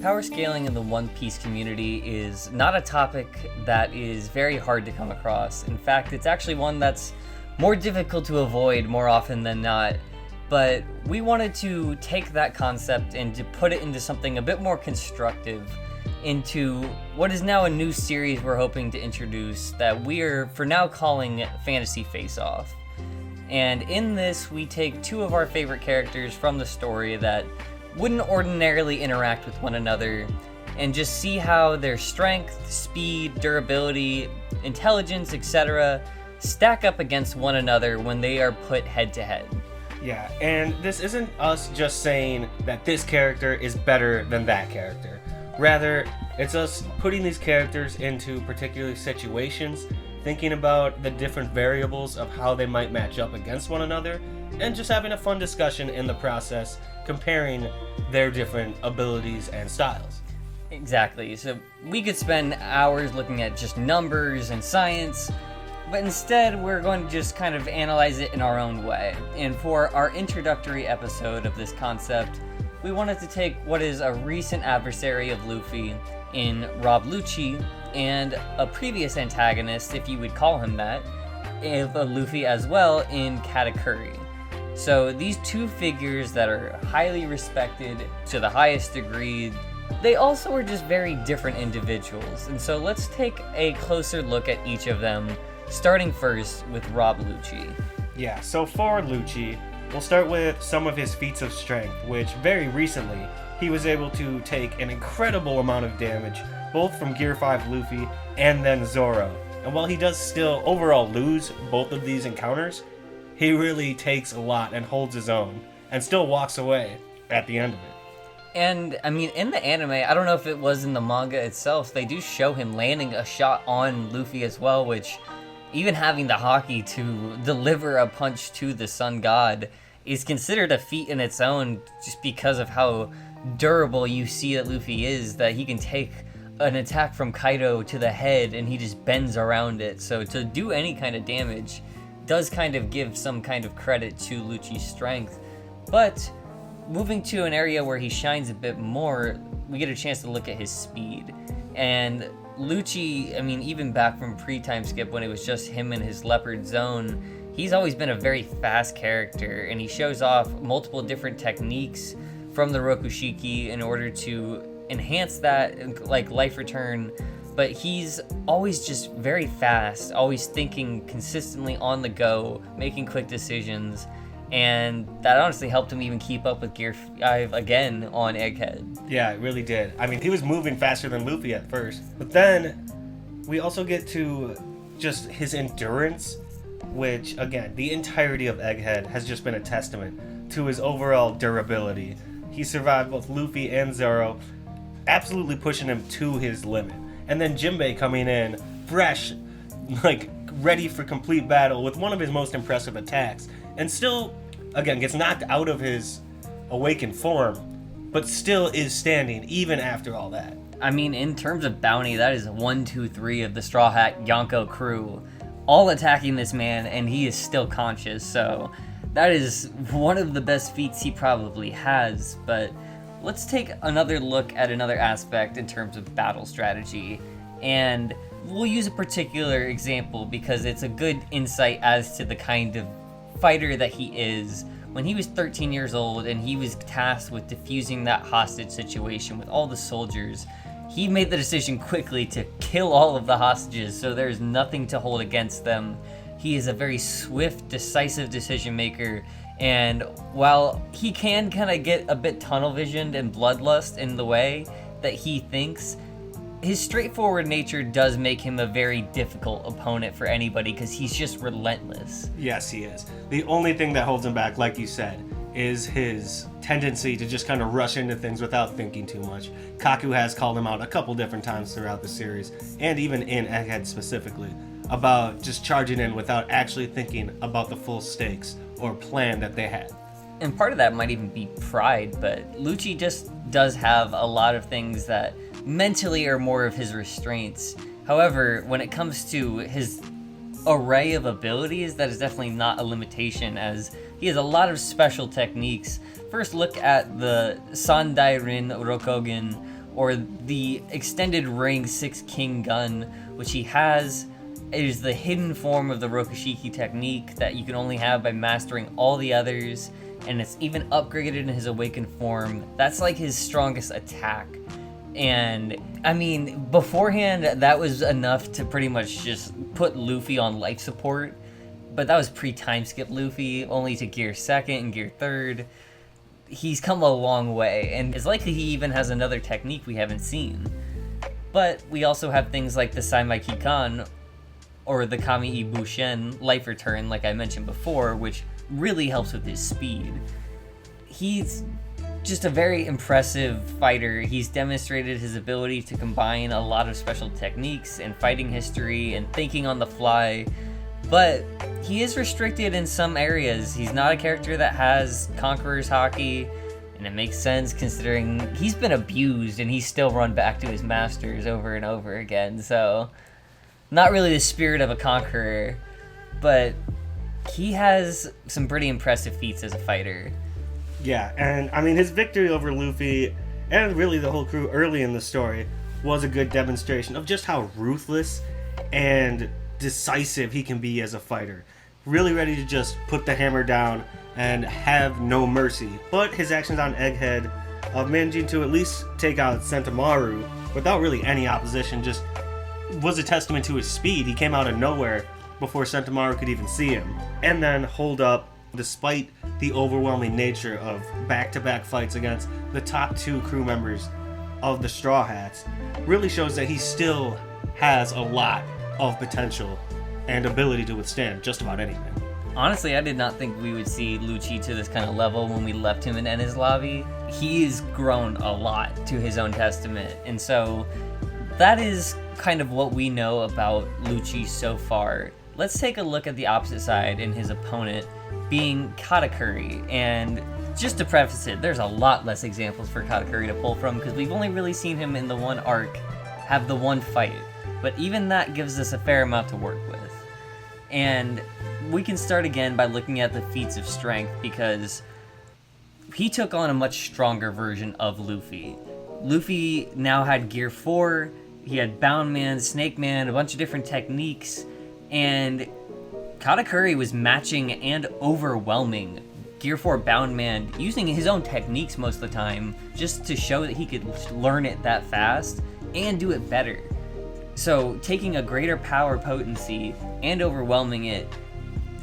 Power scaling in the One Piece community is not a topic that is very hard to come across. In fact, it's actually one that's more difficult to avoid more often than not. But we wanted to take that concept and to put it into something a bit more constructive, into what is now a new series we're hoping to introduce that we're for now calling Fantasy Faceoff. And in this, we take two of our favorite characters from the story that wouldn't ordinarily interact with one another and just see how their strength, speed, durability, intelligence, etc. stack up against one another when they are put head to head. Yeah, and this isn't us just saying that this character is better than that character. Rather, it's us putting these characters into particular situations, thinking about the different variables of how they might match up against one another, and just having a fun discussion in the process, comparing their different abilities and styles. Exactly. So we could spend hours looking at just numbers and science, but instead we're going to just kind of analyze it in our own way. And for our introductory episode of this concept, we wanted to take what is a recent adversary of Luffy in Rob Lucci and a previous antagonist, if you would call him that, of Luffy as well in Katakuri. So these two figures that are highly respected to the highest degree, they also are just very different individuals. And so let's take a closer look at each of them, starting first with Rob Lucci. Yeah, so for Lucci, we'll start with some of his feats of strength, which very recently he was able to take an incredible amount of damage, both from Gear 5 Luffy and then Zoro. And while he does still overall lose both of these encounters, he really takes a lot and holds his own, and still walks away at the end of it. And, I mean, in the anime, I don't know if it was in the manga itself, they do show him landing a shot on Luffy as well, which, even having the haki to deliver a punch to the sun god is considered a feat in its own, just because of how durable you see that Luffy is, that he can take an attack from Kaido to the head and he just bends around it. So to do any kind of damage does kind of give some kind of credit to Lucci's strength. But moving to an area where he shines a bit more, we get a chance to look at his speed. And Lucci, I mean, even back from pre-time skip when it was just him in his leopard zone, he's always been a very fast character, and he shows off multiple different techniques from the Rokushiki in order to enhance that, like life return. But he's always just very fast, always thinking consistently on the go, making quick decisions, and that honestly helped him even keep up with Gear 5 again on Egghead. Yeah, it really did. I mean, he was moving faster than Luffy at first, but then we also get to just his endurance, which, again, the entirety of Egghead has just been a testament to his overall durability. He survived both Luffy and Zoro, absolutely pushing him to his limit. And then Jinbei coming in, fresh, like, ready for complete battle with one of his most impressive attacks. And still, again, gets knocked out of his awakened form, but still is standing even after all that. I mean, in terms of bounty, that is 1, 2, 3 of the Straw Hat Yonko crew, all attacking this man, and he is still conscious. So that is one of the best feats he probably has. But let's take another look at another aspect in terms of battle strategy. And we'll use a particular example because it's a good insight as to the kind of fighter that he is. When he was 13 years old and he was tasked with defusing that hostage situation with all the soldiers, he made the decision quickly to kill all of the hostages, so there's nothing to hold against them. He is a very swift, decisive decision maker, and while he can kind of get a bit tunnel visioned and bloodlust in the way that he thinks, his straightforward nature does make him a very difficult opponent for anybody because he's just relentless. Yes, he is. The only thing that holds him back, like you said, is his tendency to just kind of rush into things without thinking too much. Kaku has called him out a couple different times throughout the series, and even in Egghead specifically, about just charging in without actually thinking about the full stakes or plan that they had. And part of that might even be pride, but Lucci just does have a lot of things that mentally are more of his restraints. However, when it comes to his array of abilities, that is definitely not a limitation, as he has a lot of special techniques. First, look at the Sandai Rin Rokogen, or the extended range 6 king gun, which he has. It is the hidden form of the Rokushiki technique that you can only have by mastering all the others, and it's even upgraded in his awakened form. That's like his strongest attack. And I mean, beforehand, that was enough to pretty much just put Luffy on life support, but that was pre-time skip Luffy, only to gear 2nd and gear 3rd. He's come a long way, and it's likely he even has another technique we haven't seen. But we also have things like the Saimai Kikan, or the Kami Bushen life return, like I mentioned before, which really helps with his speed. He's just a very impressive fighter. He's demonstrated his ability to combine a lot of special techniques and fighting history and thinking on the fly, but he is restricted in some areas. He's not a character that has Conqueror's Haki, and it makes sense considering he's been abused and he's still run back to his masters over and over again, so not really the spirit of a conqueror, but he has some pretty impressive feats as a fighter. Yeah, and I mean, his victory over Luffy, and really the whole crew early in the story, was a good demonstration of just how ruthless and decisive he can be as a fighter. Really ready to just put the hammer down and have no mercy. But his actions on Egghead, of managing to at least take out Sentomaru without really any opposition, just was a testament to his speed. He came out of nowhere before Sentomaru could even see him. And then hold up, despite the overwhelming nature of back-to-back fights against the top 2 crew members of the Straw Hats, really shows that he still has a lot of potential and ability to withstand just about anything. Honestly, I did not think we would see Lucci to this kind of level when we left him in Enies Lobby. He's grown a lot to his own testament, and so that is kind of what we know about Lucci so far. Let's take a look at the opposite side in his opponent, being Katakuri. And just to preface it, there's a lot less examples for Katakuri to pull from because we've only really seen him in the one arc have the one fight, but even that gives us a fair amount to work with. And we can start again by looking at the feats of strength, because he took on a much stronger version of Luffy. Luffy now had Gear 4, he had Bound Man, Snake Man, a bunch of different techniques, and Katakuri was matching and overwhelming Gear 4 Bound Man using his own techniques most of the time, just to show that he could learn it that fast and do it better. So taking a greater power potency and overwhelming it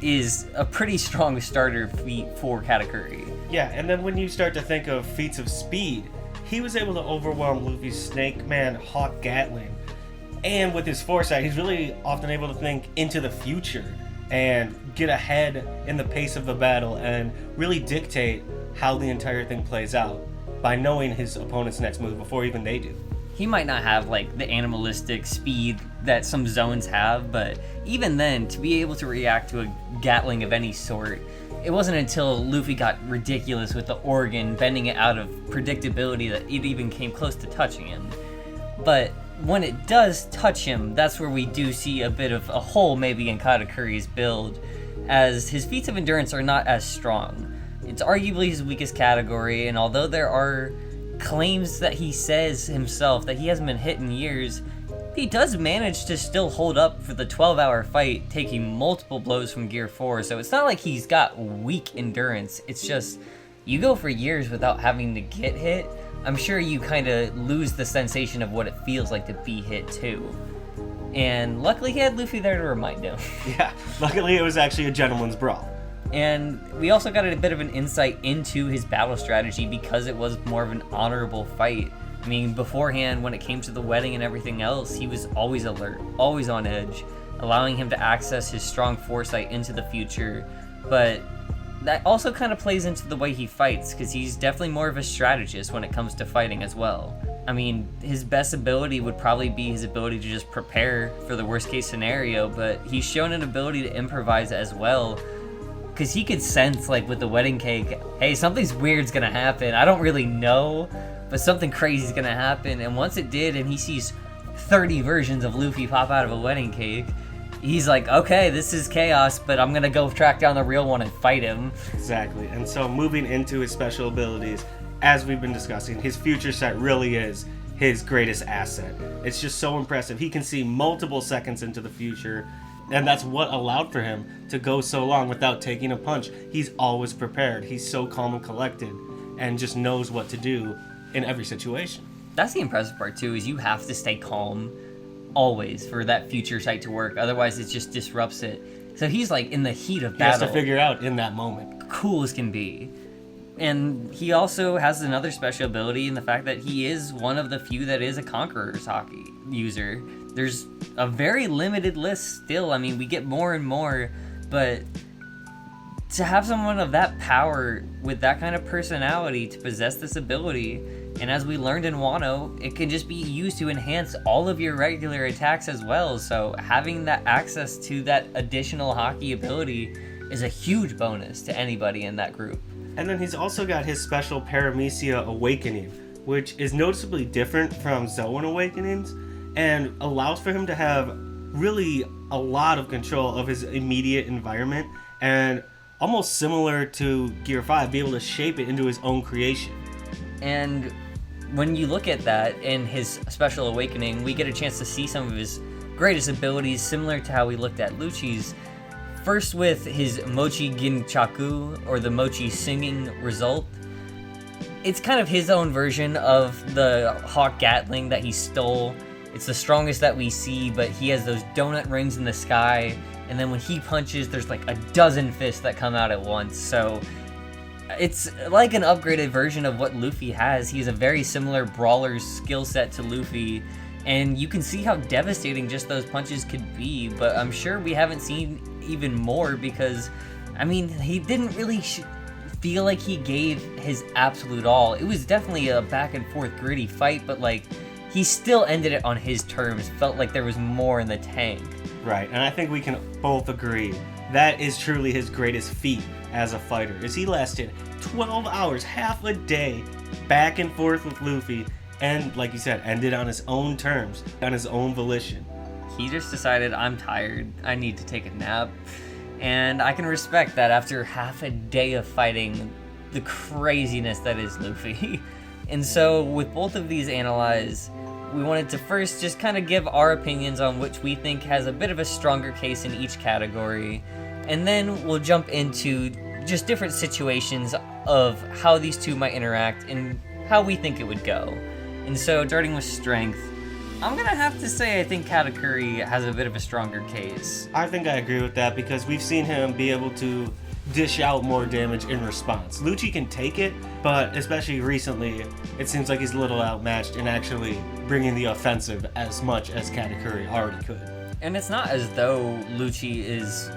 is a pretty strong starter feat for Katakuri. Yeah, and then when you start to think of feats of speed, he was able to overwhelm Luffy's Snake Man Hawk Gatling. And with his foresight, he's really often able to think into the future and get ahead in the pace of the battle and really dictate how the entire thing plays out by knowing his opponent's next move before even they do. He might not have like the animalistic speed that some zones have, but even then, to be able to react to a Gatling of any sort, it wasn't until Luffy got ridiculous with the organ, bending it out of predictability, that it even came close to touching him. But when it does touch him, that's where we do see a bit of a hole maybe in Katakuri's build, as his feats of endurance are not as strong. It's arguably his weakest category, and although there are claims that he says himself that he hasn't been hit in years, he does manage to still hold up for the 12-hour fight, taking multiple blows from Gear 4, so it's not like he's got weak endurance. It's just, you go for years without having to get hit, I'm sure you kind of lose the sensation of what it feels like to be hit too. And luckily he had Luffy there to remind him. Yeah, luckily it was actually a gentleman's brawl. And we also got a bit of an insight into his battle strategy because it was more of an honorable fight. I mean, beforehand, when it came to the wedding and everything else, he was always alert, always on edge, allowing him to access his strong foresight into the future. But that also kind of plays into the way he fights, because he's definitely more of a strategist when it comes to fighting as well. I mean, his best ability would probably be his ability to just prepare for the worst case scenario, but he's shown an ability to improvise as well, because he could sense, like with the wedding cake, hey, something's weird's gonna happen. I don't really know, but something crazy's gonna happen. And once it did, and he sees 30 versions of Luffy pop out of a wedding cake, he's like, okay, this is chaos, but I'm gonna go track down the real one and fight him. Exactly. And so moving into his special abilities, as we've been discussing, his future set really is his greatest asset. It's just so impressive. He can see multiple seconds into the future, and that's what allowed for him to go so long without taking a punch. He's always prepared. He's so calm and collected and just knows what to do in every situation. That's the impressive part too, is you have to stay calm always for that future sight to work. Otherwise it just disrupts it. So he's like in the heat of battle. He has to figure it out in that moment. Cool as can be. And he also has another special ability in the fact that he is one of the few that is a Conqueror's Hockey user. There's a very limited list still. I mean, we get more and more, but to have someone of that power with that kind of personality to possess this ability, and as we learned in Wano, it can just be used to enhance all of your regular attacks as well. So having that access to that additional hockey ability is a huge bonus to anybody in that group. And then he's also got his special Paramecia Awakening, which is noticeably different from Zoan Awakenings and allows for him to have really a lot of control of his immediate environment, and almost similar to Gear 5, be able to shape it into his own creation. And when you look at that in his special awakening, we get a chance to see some of his greatest abilities, similar to how we looked at Lucci's. First with his Mochi Ginchaku, or the Mochi singing result. It's kind of his own version of the Hawk Gatling that he stole. It's the strongest that we see, but he has those donut rings in the sky, and then when he punches, there's like a dozen fists that come out at once. So it's like an upgraded version of what Luffy has. He has a very similar brawler's skill set to Luffy, and you can see how devastating just those punches could be, but I'm sure we haven't seen even more because, I mean, he didn't really feel like he gave his absolute all. It was definitely a back and forth gritty fight, but like, he still ended it on his terms. Felt like there was more in the tank. Right, and I think we can both agree that is truly his greatest feat as a fighter, is he lasted 12 hours, half a day, back and forth with Luffy, and like you said, ended on his own terms, on his own volition. He just decided, I'm tired, I need to take a nap, and I can respect that after half a day of fighting the craziness that is Luffy. And so with both of these analyzed, we wanted to first just kind of give our opinions on which we think has a bit of a stronger case in each category, and then we'll jump into just different situations of how these two might interact and how we think it would go. And so, starting with strength, I'm gonna have to say I think Katakuri has a bit of a stronger case. I think I agree with that because we've seen him be able to dish out more damage in response. Lucci can take it, but especially recently, it seems like he's a little outmatched in actually bringing the offensive as much as Katakuri already could. And it's not as though Lucci is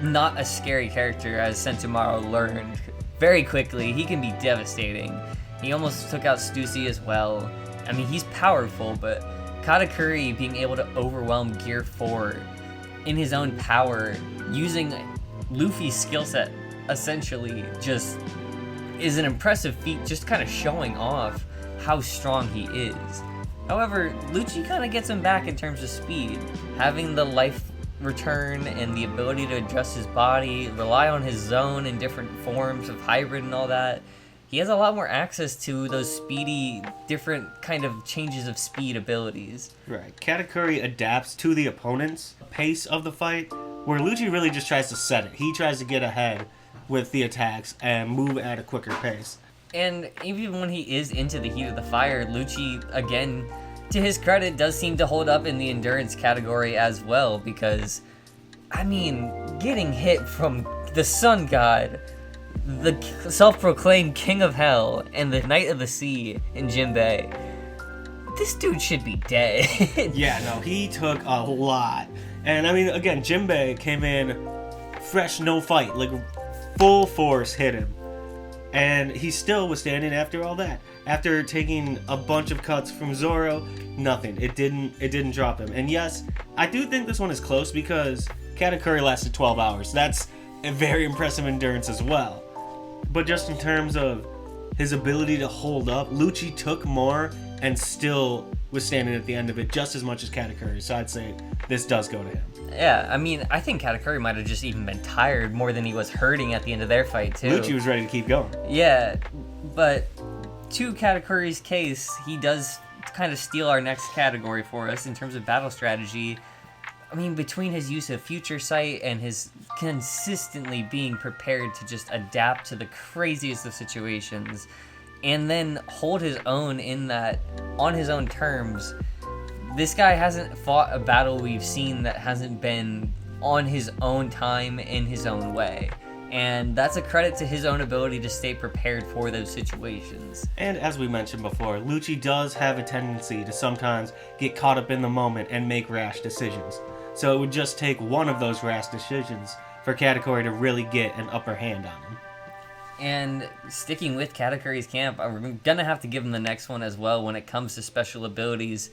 not a scary character, as Sentomaru learned very quickly. He can be devastating. He almost took out Stussy as well. I mean, he's powerful, but Katakuri being able to overwhelm Gear 4 in his own power, using Luffy's skill set, essentially, just is an impressive feat, just kind of showing off how strong he is. However, Lucci kind of gets him back in terms of speed. Having the life return and the ability to adjust his body, rely on his zone in different forms of hybrid and all that, he has a lot more access to those speedy, different kind of changes of speed abilities. Right. Katakuri adapts to the opponent's pace of the fight, where Lucci really just tries to set it. He tries to get ahead with the attacks and move at a quicker pace. And even when he is into the heat of the fire, Lucci, again, to his credit, does seem to hold up in the endurance category as well, because, I mean, getting hit from the Sun God, the self-proclaimed King of Hell, and the Knight of the Sea in Jinbei, this dude should be dead. Yeah, no, he took a lot. And I mean, again, Jinbei came in fresh, no fight, like full force hit him. And he still was standing after all that. After taking a bunch of cuts from Zoro, nothing. It didn't drop him. And yes, I do think this one is close because Katakuri lasted 12 hours. That's a very impressive endurance as well. But just in terms of his ability to hold up, Lucci took more and still was standing at the end of it just as much as Katakuri. So I'd say this does go to him. Yeah, I mean, I think Katakuri might have just even been tired more than he was hurting at the end of their fight, too. Lucci was ready to keep going. Yeah, but to Katakuri's case, he does kind of steal our next category for us in terms of battle strategy, I mean, between his use of future sight and his consistently being prepared to just adapt to the craziest of situations, and then hold his own in that, on his own terms, this guy hasn't fought a battle we've seen that hasn't been on his own time in his own way. And that's a credit to his own ability to stay prepared for those situations. And as we mentioned before, Lucci does have a tendency to sometimes get caught up in the moment and make rash decisions. So it would just take one of those rash decisions for Katakuri to really get an upper hand on him. And sticking with Katakuri's camp, we're going to have to give him the next one as well when it comes to special abilities.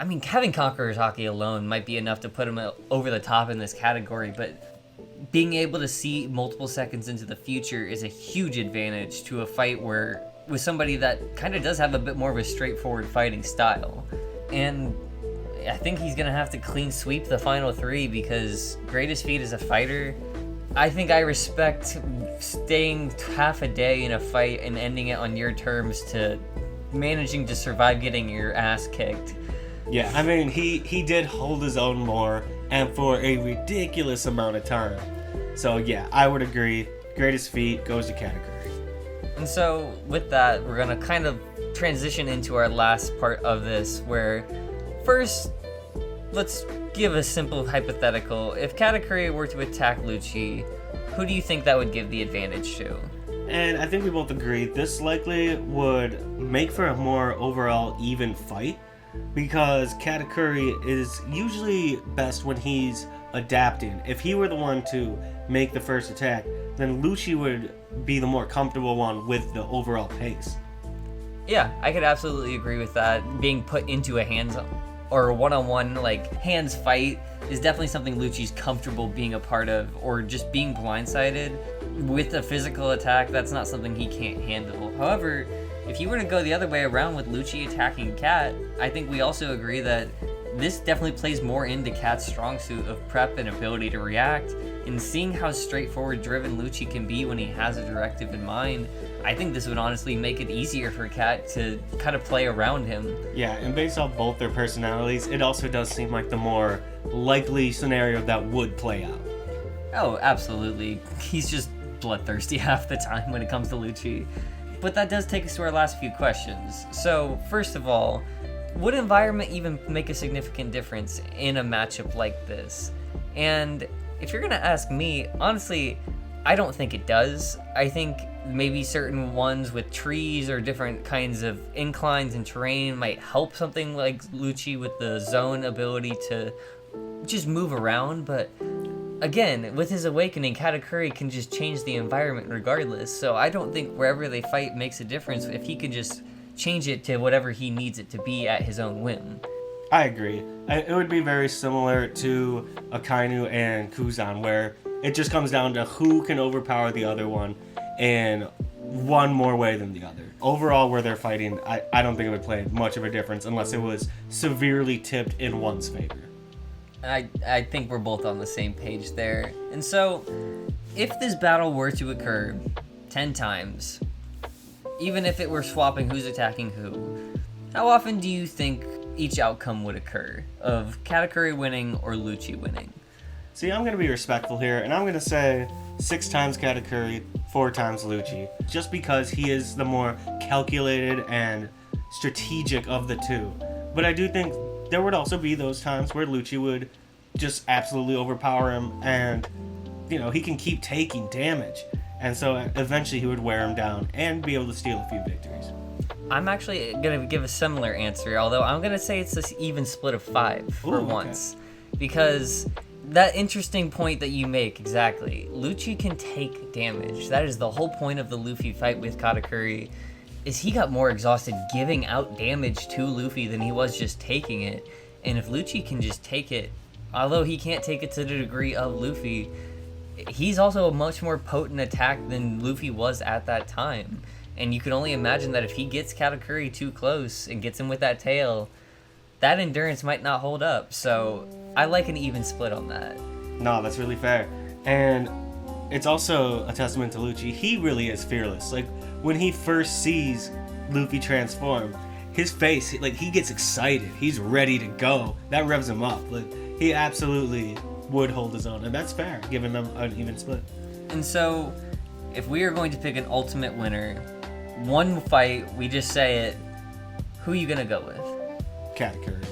I mean, having Conqueror's Haki alone might be enough to put him over the top in this category, but being able to see multiple seconds into the future is a huge advantage to a fight where with somebody that kind of does have a bit more of a straightforward fighting style. And I think he's going to have to clean sweep the final three because greatest feat as a fighter, I think I respect staying half a day in a fight and ending it on your terms to managing to survive getting your ass kicked. Yeah, I mean, he did hold his own more and for a ridiculous amount of time. So yeah, I would agree. Greatest feat goes to Katakuri. And so with that, we're going to kind of transition into our last part of this where first, let's give a simple hypothetical. If Katakuri were to attack Lucci, who do you think that would give the advantage to? And I think we both agree this likely would make for a more overall even fight because Katakuri is usually best when he's adapting. If he were the one to make the first attack, then Lucci would be the more comfortable one with the overall pace. Yeah, I could absolutely agree with that. Being put into a hands or a one-on-one like hands fight is definitely something Lucci's comfortable being a part of, or just being blindsided with a physical attack. That's not something he can't handle. However, if you were to go the other way around with Lucci attacking Kat, I think we also agree that this definitely plays more into Kat's strong suit of prep and ability to react. And seeing how straightforward driven Lucci can be when he has a directive in mind, I think this would honestly make it easier for Kat to kind of play around him. Yeah, and based off both their personalities, it also does seem like the more likely scenario that would play out. Oh, absolutely. He's just bloodthirsty half the time when it comes to Lucci. But that does take us to our last few questions. So, first of all, would environment even make a significant difference in a matchup like this? And if you're gonna ask me, honestly, I don't think it does. I think maybe certain ones with trees or different kinds of inclines and terrain might help something like Lucci with the zone ability to just move around, but again, with his awakening, Katakuri can just change the environment regardless, so I don't think wherever they fight makes a difference if he can just change it to whatever he needs it to be at his own whim. I agree. It would be very similar to Akainu and Kuzan, where it just comes down to who can overpower the other one in one more way than the other. Overall, where they're fighting, I don't think it would play much of a difference unless it was severely tipped in one's favor. I think we're both on the same page there. And so, if this battle were to occur 10 times, even if it were swapping who's attacking who, how often do you think each outcome would occur of Katakuri winning or Lucci winning? See, I'm going to be respectful here, and I'm going to say 6 times Katakuri, 4 times Lucci, just because he is the more calculated and strategic of the two. But I do think there would also be those times where Lucci would just absolutely overpower him, and, you know, he can keep taking damage. And so eventually he would wear him down and be able to steal a few victories. I'm actually going to give a similar answer, although I'm going to say it's this even split of 5 for once. Because that interesting point that you make, exactly. Lucci can take damage. That is the whole point of the Luffy fight with Katakuri, is he got more exhausted giving out damage to Luffy than he was just taking it. And if Lucci can just take it, although he can't take it to the degree of Luffy, he's also a much more potent attack than Luffy was at that time. And you can only imagine that if he gets Katakuri too close and gets him with that tail, that endurance might not hold up. So I like an even split on that. No, that's really fair. And it's also a testament to Lucci. He really is fearless. Like, when he first sees Luffy transform, his face, like, he gets excited. He's ready to go. That revs him up. Like, he absolutely would hold his own, and that's fair, given them an even split. And so, if we are going to pick an ultimate winner, one fight, we just say it, who are you going to go with? Katakuri.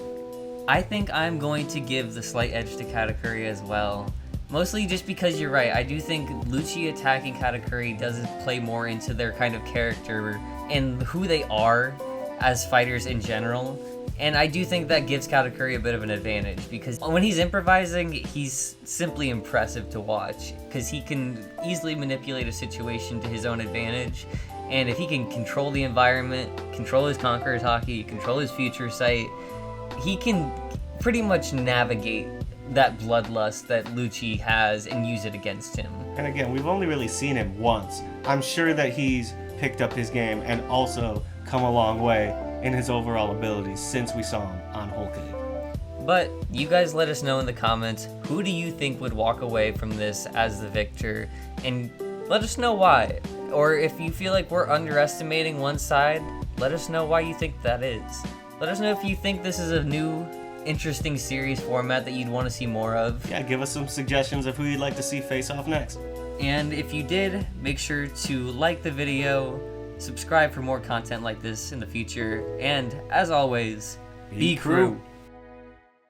I think I'm going to give the slight edge to Katakuri as well. Mostly just because you're right. I do think Lucci attacking Katakuri does play more into their kind of character and who they are as fighters in general. And I do think that gives Katakuri a bit of an advantage because when he's improvising, he's simply impressive to watch because he can easily manipulate a situation to his own advantage. And if he can control the environment, control his Conqueror's Haki, control his future sight, he can pretty much navigate that bloodlust that Lucci has and use it against him. And again, we've only really seen him once. I'm sure that he's picked up his game and also come a long way in his overall abilities since we saw him on Whole Cake. But you guys let us know in the comments, who do you think would walk away from this as the victor? And let us know why. Or if you feel like we're underestimating one side, let us know why you think that is. Let us know if you think this is a new, interesting series format that you'd want to see more of. Yeah, give us some suggestions of who you'd like to see face off next. And if you did, make sure to like the video, subscribe for more content like this in the future, and as always, be crew.